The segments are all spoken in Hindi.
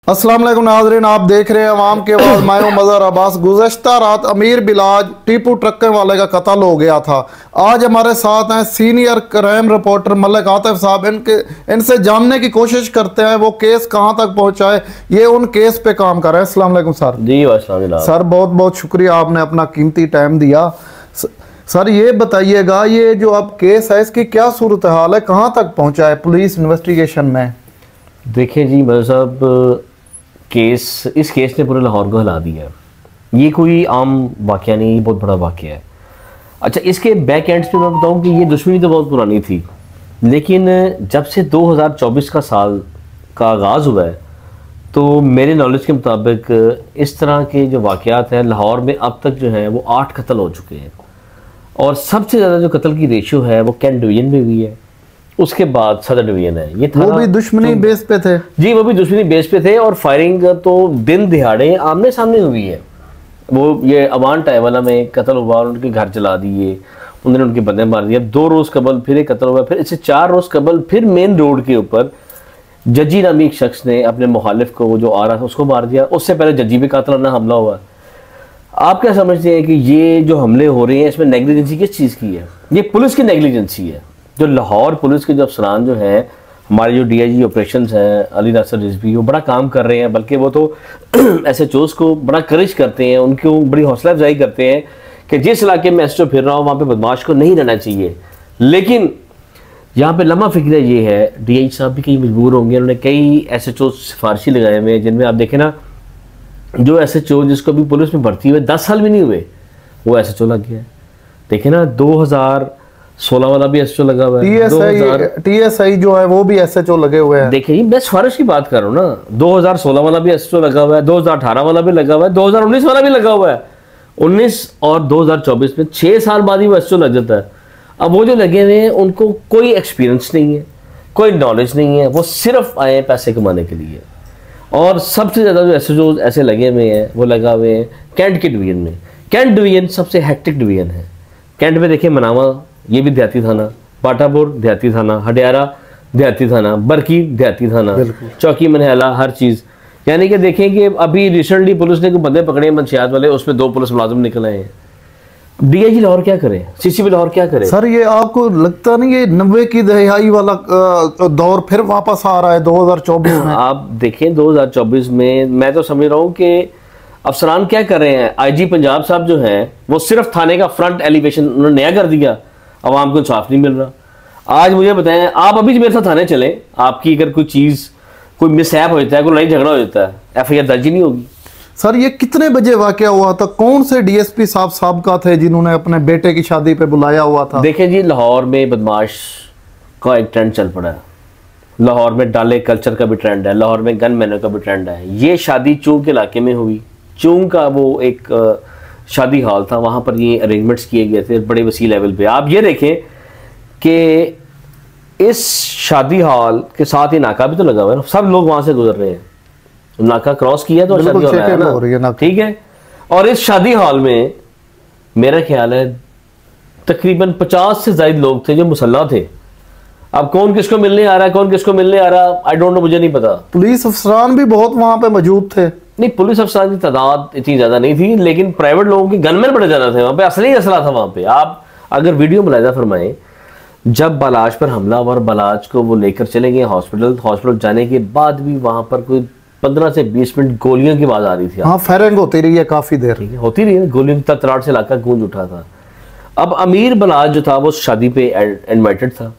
अस्सलाम वालेकुम नाज़रीन, आप देख रहे हैं अवाम के आवाज़। मैं हूं मज़हर अब्बास। गुज़श्ता रात अमीर बिलाज टीपू ट्रक्कर वाले का कत्ल हो गया था। आज हमारे साथ हैं senior crime reporter Malik Atif साहब। इनसे जानने की कोशिश करते हैं वो केस कहां तक पहुंचा है। ये उन केस पे काम कर रहे हैं। अस्सलाम वालेकुम सर। जी वालेकुम सर, बहुत बहुत शुक्रिया, आपने अपना कीमती टाइम दिया। सर ये बताइएगा, ये जो अब केस है इसकी क्या सूरत हाल है, कहाँ तक पहुँचा है पुलिस इन्वेस्टिगेशन में? देखिए जी मलिक साहब, इस केस ने पूरे लाहौर को हिला दिया है। ये कोई आम वाक़या नहीं, ये बहुत बड़ा वाक़या है। अच्छा, इसके बैक एंड्स पे मैं बताऊं कि ये दुश्मनी तो बहुत पुरानी थी, लेकिन जब से 2024 का साल का आगाज़ हुआ है तो मेरे नॉलेज के मुताबिक इस तरह के जो वाक़यात हैं लाहौर में अब तक जो हैं वो 8 कत्ल हो चुके हैं। और सबसे ज़्यादा जो कत्ल की रेशियो है वो कैंट डिवीज़न में हुई है, उसके बाद सदर डिवीजन है। ये वो भी दुश्मनी बेस पे थे जी, वो भी दुश्मनी बेस पे थे। और फायरिंग तो दिन दिहाड़े आमने सामने हुई है। वो ये अवान टाइवाला में कत्ल हुआ और उनके घर जला दिए, उन्होंने उनके बंदे मार दिए। 2 रोज़ कबल फिर एक कत्ल हुआ, फिर इससे 4 रोज़ कबल फिर मेन रोड के ऊपर जज्जी नामी एक शख्स ने अपने मुखालिफ को, वो जो आ रहा था, उसको मार दिया। उससे पहले जज्जी पे कातिलाना हमला हुआ। आप क्या समझते हैं कि ये जो हमले हो रहे हैं इसमें नेग्लिजेंसी किस चीज़ की है? ये पुलिस की नेग्लिजेंसी है। जो लाहौर पुलिस के जो अफसरान जो हैं, हमारे जो DIG ऑपरेशंस हैं, अली नासर रिजवी, वो बड़ा काम कर रहे हैं। बल्कि वो तो SHOs को बड़ा करेज करते हैं, उनको बड़ी हौसला अफजाई करते हैं कि जिस इलाके में SHO फिर रहा हो वहाँ पे बदमाश को नहीं रहना चाहिए। लेकिन यहाँ पे लम्हा फिक्र ये है, DIG साहब भी कई मजबूर होंगे, उन्होंने कई SHO सिफारशी लगाए हुए हैं जिनमें आप देखें ना, जो SHO जिसको भी पुलिस में भर्ती हुए 10 साल भी नहीं हुए वो SHO लग गया है। देखे ना, 2016 वाला भी SHO लगा हुआ है, TSI जो है वो भी SHO लगे हुए हैं। देखिए मैं सिफारिश की बात कर रहा हूँ ना, 2016 वाला भी SHO लगा हुआ है, 2018 वाला भी लगा हुआ है, 2019 वाला भी लगा हुआ है। 19 और 2024 में 6 साल बाद ही वो SHO लग जाता है। अब वो जो लगे हुए हैं उनको कोई एक्सपीरियंस नहीं है, कोई नॉलेज नहीं है, वो सिर्फ आए हैं पैसे कमाने के लिए। और सबसे ज़्यादा जो SHO ऐसे लगे हुए हैं वो लगा हुए हैं कैंट के डिवीजन में। कैंट डिवीजन सबसे हेक्टिक डिवीजन है। कैंट में देखिए मनावा, ये भी देहाती थाना, पाटापुर देहाती थाना, हडियारा देहाती थाना, बरकी देहाती थाना, चौकी मनहला, हर चीज़। यानी कि देखें कि अभी रिसेंटली पुलिस ने कोई बंदे पकड़े मंशियात वाले, उसमें 2 पुलिस मुलाजिम निकल आए हैं। DIG लाहौर क्या करे, CCP लाहौर क्या करे? सर ये आपको लगता नहीं ये 90 की दहाई वाला दौर फिर वापस आ रहा है 2024 में? आप देखें 2024 में मैं तो समझ रहा हूँ कि अफसरान क्या कर रहे हैं। IG पंजाब साहब जो हैं वो सिर्फ थाने का फ्रंट एलिवेशन उन्होंने नया कर दिया, अवाम को इंसाफ नहीं मिल रहा। आज मुझे बताएं, आप अभी मेरे साथ थाने चलें, आपकी अगर कोई चीज़, कोई मिसहैप हो जाता है, कोई लड़ाई झगड़ा हो जाता है, FIR दर्ज ही नहीं होगी। सर ये कितने बजे वाकया हुआ था? कौन से DSP साहब साहब थे जिन्होंने अपने बेटे की शादी पे बुलाया हुआ था? देखें जी, लाहौर में बदमाश का एक ट्रेंड चल पड़ा है। लाहौर में डाले कल्चर का भी ट्रेंड है, लाहौर में गन मैनर का भी ट्रेंड है। ये शादी चूंग के इलाके में हुई। चूंग का वो एक शादी हॉल था, वहाँ पर ये अरेंजमेंट्स किए गए थे बड़े वसी लेवल पे। आप ये देखें कि इस शादी हॉल के साथ ही नाका भी तो लगा हुआ है, सब लोग वहाँ से गुजर रहे हैं। नाका क्रॉस किया तो शादी हॉल है ना, ठीक है। और इस शादी हॉल में मेरा ख्याल है तकरीबन 50 से ज़ायद लोग थे जो मुसल्ला थे। अब कौन किसको मिलने आ रहा है, कौन किसको मिलने आ रहा है, आई डोंट नो, मुझे नहीं पता। पुलिस अफसरान भी बहुत वहाँ पे मौजूद थे। नहीं, पुलिस अफसरान की तादाद इतनी ज़्यादा नहीं थी, लेकिन प्राइवेट लोगों की गनमैन बड़े ज़्यादा थे वहाँ पे। असली असला था वहाँ पे। आप अगर वीडियो मुलाहिजा फरमाएं, जब बालाज पर हमला और बालाज को वो लेकर चले गए हॉस्पिटल जाने के बाद भी वहाँ पर कोई 15 से 20 मिनट गोलियों की आवाज़ आ रही थी। हाँ, फायरिंग होती रही है काफ़ी देर, होती रही है, गोलियों की तड़ाड़ से इलाका गूंज उठा था। अब अमीर बालाज जो था वो शादी पे इनवाइटेड था।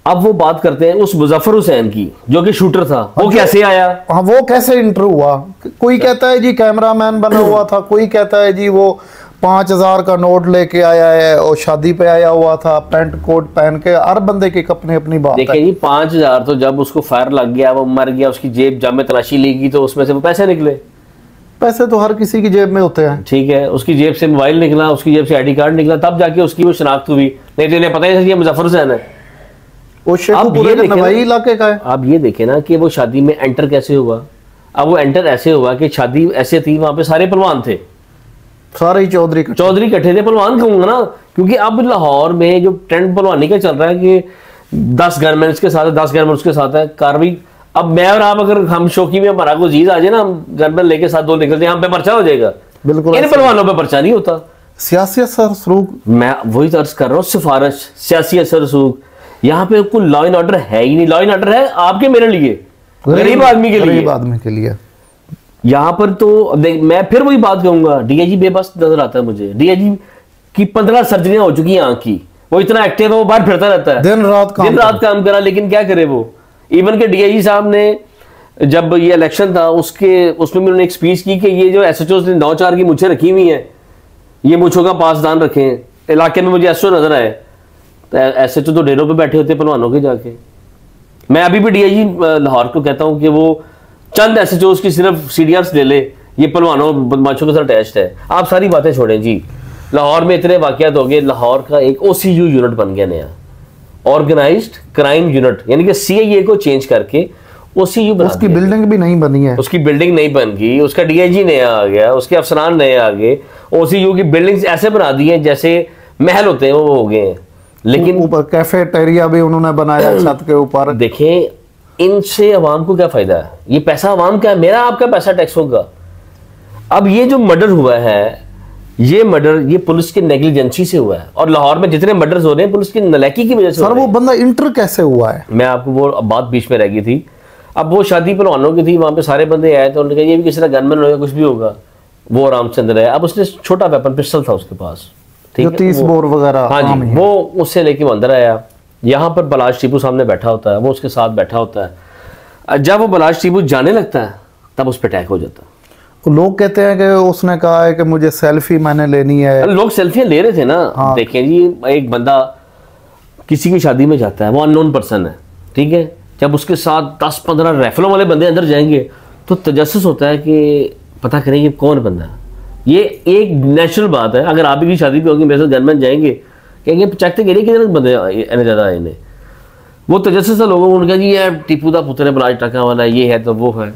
अब वो बात करते हैं उस मुजफ्फर हुसैन की जो कि शूटर था, वो कैसे आया? हाँ, वो कैसे इंटर हुआ? कोई कहता है जी कैमरामैन बना हुआ था, कोई कहता है जी वो 5000 का नोट लेके आया है और शादी पे आया हुआ था पैंट कोट पहन के। हर बंदे की अपनी अपनी बात है। देखिए जी, 5000 तो जब उसको फायर लग गया, वो मर गया, उसकी जेब जब में तलाशी लेगी तो उसमें से वो पैसे निकले। पैसे तो हर किसी की जेब में होते हैं, ठीक है। उसकी जेब से मोबाइल निकला, उसकी जेब से ID कार्ड निकला, तब जाके उसकी वो शनाख्त हुई। नहीं तो इन्हें पता ही नहीं मुजफ्फर हुसैन है। आप ये देखें ना कि वो शादी में एंटर कैसे हुआ। अब वो एंटर ऐसे हुआ कि शादी ऐसे थी, वहां पे सारे पहलवान थे, सारे ही चौधरी इकट्ठे थे। पहलवान कहूंगा ना, क्योंकि अब लाहौर में जो ट्रेंड पहलवानी का चल रहा है कि 10 गनमैन के साथ है, 10 गनमैन उसके साथ है। कार्रवाई अब मैं और आप अगर हम शौकी में हमारा कोई चीज आ जाए ना, हम घर में लेके साथ दो निकलते हैं, हम पे पर्चा हो जाएगा। बिल्कुल इन पहलवानों पे पर्चा नहीं होता। सियासी असर रसूख, मैं वही तो अर्ज कर रहा हूँ, सिफारिश, सियासी असर रसूख, यहाँ पे कोई लॉ एंड ऑर्डर है ही नहीं। लॉ एंड ऑर्डर है आपके मेरे लिए, गरीब आदमी के लिए, गरीब आदमी के लिए। यहाँ पर तो मैं फिर वही बात कहूंगा, डीआईजी बेबस नजर आता है मुझे। डीआईजी की 15 सर्जरियां हो चुकी हैं आंख की, वो इतना एक्टिव है, वो बाहर फिरता रहता है, दिन रात काम करा, लेकिन क्या करे वो। इवन के डीआईजी साहब ने जब ये इलेक्शन था उसमें भी उन्होंने एक स्पीच की कि ये जो एसएचओ ने 9-4 की मुझे रखी हुई है, ये मुझों का पासदान रखें। इलाके में मुझे एसओ नजर आए तो एसएचओ तो डेरों पे बैठे होते पहलवानों के जाके। मैं अभी भी डीआईजी लाहौर को कहता हूं कि वो चंद एसएचओ की सिर्फ सीडीआर्स ले ले, ये पहलवानों बदमाशों के साथ अटैच्ड है। आप सारी बातें छोड़ें जी, लाहौर में इतने वाकयात हो गए, लाहौर का एक ओसीयू यूनिट बन गया नया, ऑर्गेनाइज्ड क्राइम यूनिट, यानी कि सीआईए को चेंज करके ओसीयू बना उसकी बिल्डिंग भी नहीं बनी है, उसकी बिल्डिंग नहीं बन गई, उसका डीआईजी नया आ गया, उसके अफसरान नए आ गए, ओसीयू की बिल्डिंग्स ऐसे बना दी हैं जैसे महल होते हैं वो हो गए हैं। लेकिन ऊपर कैफेटेरिया भी उन्होंने बनाया छत के ऊपर। देखें, इनसे अवाम को क्या फायदा है? ये पैसा अवाम का है, मेरा आपका पैसा टैक्स होगा। अब ये जो मर्डर हुआ है, ये मर्डर ये पुलिस की नेग्लिजेंसी से हुआ है, और लाहौर में जितने मर्डर्स हो रहे हैं पुलिस की नलायकी की वजह से। सर वो बंदा इंटर कैसे हुआ है? मैं आपको वो बात बीच में रह गई थी। अब वो शादी पहलवानों की थी, वहां पे सारे बंदे आए तो उन्होंने कहा ये भी किसी का गनमैन होगा, कुछ भी होगा। वो रामचंद्र है, अब उसने छोटा वेपन पिस्टल था उसके पास, ठीक है, 30 बोर वगैरह। हाँ जी, वो उससे लेके वो अंदर आया। यहाँ पर बलाज टीपू सामने बैठा होता है, वो उसके साथ बैठा होता है। जब वो बलाज टीपू जाने लगता है तब उस पर अटैक हो जाता है। लोग कहते हैं कि उसने कहा है कि मुझे सेल्फी मैंने लेनी है। लोग सेल्फियां ले रहे थे ना। हाँ। देखें जी, एक बंदा किसी की शादी में जाता है, वो अननोन पर्सन है, ठीक है, जब उसके साथ 10-15 राइफलों वाले बंदे अंदर जाएंगे तो तजस्सुस होता है कि पता करें ये कौन बंदा है। ये एक नेचुरल बात है। अगर आप भी शादी पे होगी, मेरे साथ गनमैन जाएंगे, कहेंगे चेक तो करिए कितने बंदे इतने ज़्यादा आए ने। वो तजस्सुस है लोगों को, उनका जी ये टीपू दा पुत्र है, बलाज टका वाला, ये है तो वो है।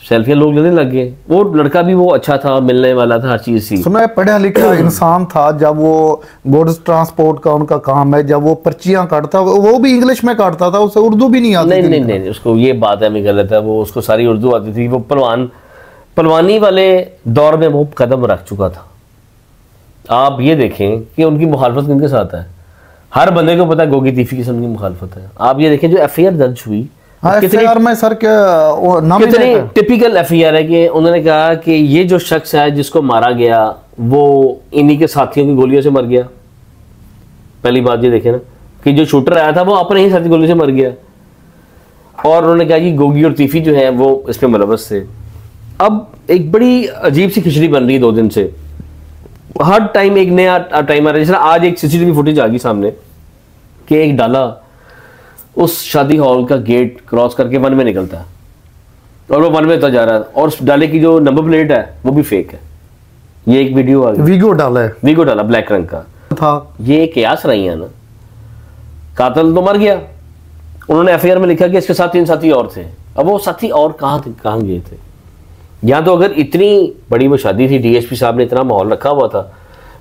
सेल्फियां लोग लेने लग गए। वो लड़का भी वो अच्छा था, मिलने वाला था, हर चीज थी। सुना है पढ़ा लिखा इंसान था। जब वो गुड्स ट्रांसपोर्ट का उनका काम है, जब वो पर्चियां काटता, वो भी इंग्लिश में काटता था, उसे उर्दू भी नहीं आती। नहीं, उसको ये बात है, मैं गलत है, वो उसको सारी उर्दू आती थी। वो पहलवानी वाले दौर में वो कदम रख चुका था। आप ये देखें कि उनकी मुखालफत किनके साथ है। हर बंदे को पता है गोगी तीफी किस्म की मुखालफत है। आप ये देखें जो एफआईआर दर्ज हुई, एफआईआर में सर कितनी टिपिकल एफआईआर है कि उन्होंने कहा कि ये जो शख्स है जिसको मारा गया वो इन्हीं के साथियों की गोलियों से मर गया। पहली बात ये देखें ना कि जो शूटर आया था वो अपने ही साथी गोलियों से मर गया। और उन्होंने कहा कि गोगी और तीफी जो है वो इसमें मुलव्वस थे। अब एक बड़ी अजीब सी खिचड़ी बन रही है 2 दिन से। हर टाइम एक नया टाइम आ रहा है। जैसे आज एक सीसीटीवी फुटेज आ गई सामने कि एक डाला उस शादी हॉल का गेट क्रॉस करके वन में निकलता है और वो वन में होता जा रहा है, और उस डाले की जो नंबर प्लेट है वो भी फेक है। ये एक वीडियो आ गई, वीगो डाला ब्लैक रंग का था। ये कयास रही है ना, कातिल तो मर गया। उन्होंने एफआईआर में लिखा कि इसके साथ 3 साथी और थे। अब वो साथी और कहाँ गए थे? यहाँ तो अगर इतनी बड़ी वो शादी थी, डीएसपी साहब ने इतना माहौल रखा हुआ था,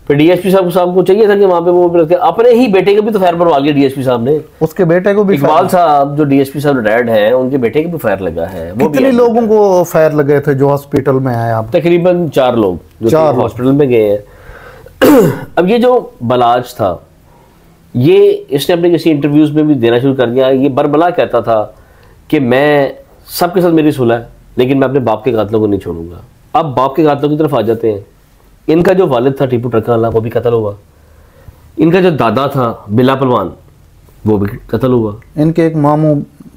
फिर डीएसपी साहब को चाहिए था कि वहां पे वो अपने ही बेटे को भी तो फायर मरवा लिया डीएसपी साहब ने। उसके बेटे को भी, इकबाल साहब जो डीएसपी साहब रिटायर्ड हैं, उनके बेटे को भी फायर लगा है। वो कितने लोगों को फायर लगे थे जो हॉस्पिटल में आए? आप तकरीबन 4 लोग जो हॉस्पिटल में गए हैं। अब ये जो बलाज था, ये इसने अपने किसी इंटरव्यूज में भी देना शुरू कर दिया। ये बरबला कहता था कि मैं सबके साथ मेरी सुलह है, लेकिन मैं अपने बाप के कातलों को नहीं छोड़ूंगा। अब बाप के कातलों की तरफ आ जाते हैं। इनका जो वालिद था टीपू ट्रक्कर वाला, वो भी कत्ल हुआ। इनका जो दादा था बिला पहलवान, वो भी कत्ल हुआ। इनके एक मामू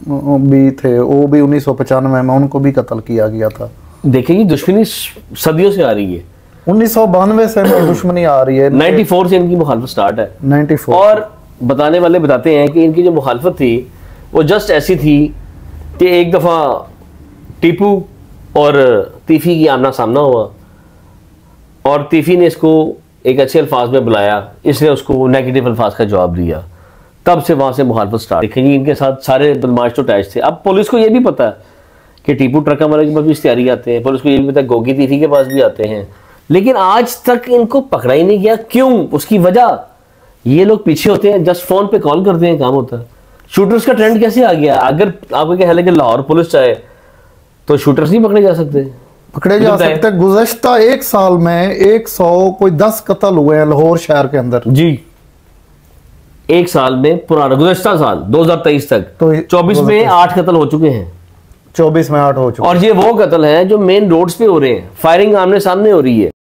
भी थे, वो भी 1995 में उनको भी कत्ल किया गया था। देखिए दुश्मनी सदियों से आ रही है। 1992 से दुश्मनी आ रही है। 94 से इनकी मुखालफत स्टार्ट है। 94। और बताने वाले बताते हैं कि इनकी जो मुखालफत थी वो जस्ट ऐसी थी कि एक दफ़ा टीपू और तीफी की आमना सामना हुआ और तीफी ने इसको एक अच्छे अल्फाज में बुलाया, इसने उसको नेगेटिव अल्फाज का जवाब दिया। तब से वहाँ से मुखालफत स्टार्ट। देखेंगे इनके साथ सारे बदमाश तो अटैच थे। अब पुलिस को ये भी पता है कि टीपू ट्रक्कर वाले के पास भी इश्तिहारी आते हैं, पुलिस को ये भी पता है गोगी तीफी के पास भी आते हैं, लेकिन आज तक इनको पकड़ा ही नहीं गया। क्यों? उसकी वजह ये लोग पीछे होते हैं, जस्ट फ़ोन पे कॉल करते हैं, काम होता है। शूटर्स का ट्रेंड कैसे आ गया? अगर आपको क्या ख्याल है कि लाहौर पुलिस चाहे तो शूटर्स नहीं पकड़े जा सकते? पकड़े जा सकते। गुज़श्ता 1 साल में 110 कत्ल हुए हैं लाहौर शहर के अंदर जी। 1 साल में, पुराना गुज़श्ता साल 2023 तक तो 24 में 8 कत्ल हो चुके हैं। 24 में 8 हो चुके। और ये वो कत्ल हैं जो मेन रोड्स पे हो रहे हैं, फायरिंग आमने सामने हो रही है।